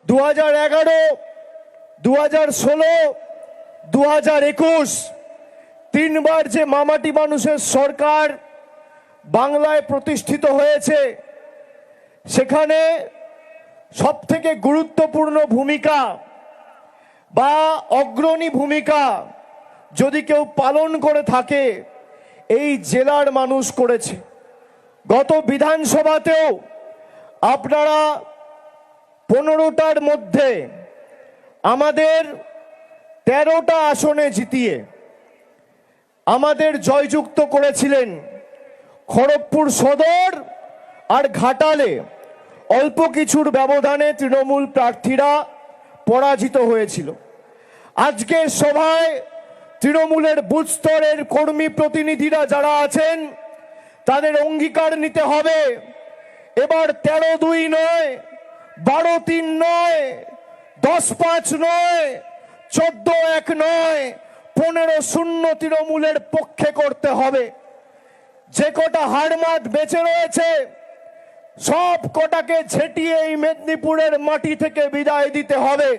2011, 2016, 2021 তিনবার যে মামাটি মানুষের সরকার বাংলায় প্রতিষ্ঠিত হয়েছে, সেখানে সবথেকে গুরুত্বপূর্ণ ভূমিকা বা অগ্রণী ভূমিকা যদি কেউ পালন করে থাকে, এই জেলার মানুষ করেছে। গত বিধানসভাতেও আপনারা 15টার মধ্যে আমাদের 13টা আসনে জিতিয়ে আমাদের জয়যুক্ত করেছিলেন। খড়গপুর সদর আর ঘাটালে অল্প কিছুর ব্যবধানে তৃণমূল প্রার্থীরা পরাজিত হয়েছিল। আজকের সভায় তৃণমূলের বুথ স্তরের কর্মী প্রতিনিধিরা যারা আছেন, তাদের অঙ্গীকার নিতে হবে, এবার 13-2 নয়, 12-3 নয়, 10-5 নয়, 14-1 নয়, 15-0 তৃণমূলের পক্ষে করতে হবে। যে কটা হাড়মাত বেঁচে রয়েছে, সব কটাকে ঝেঁটিয়ে এই মেদিনীপুরের মাটি থেকে বিদায় দিতে হবে।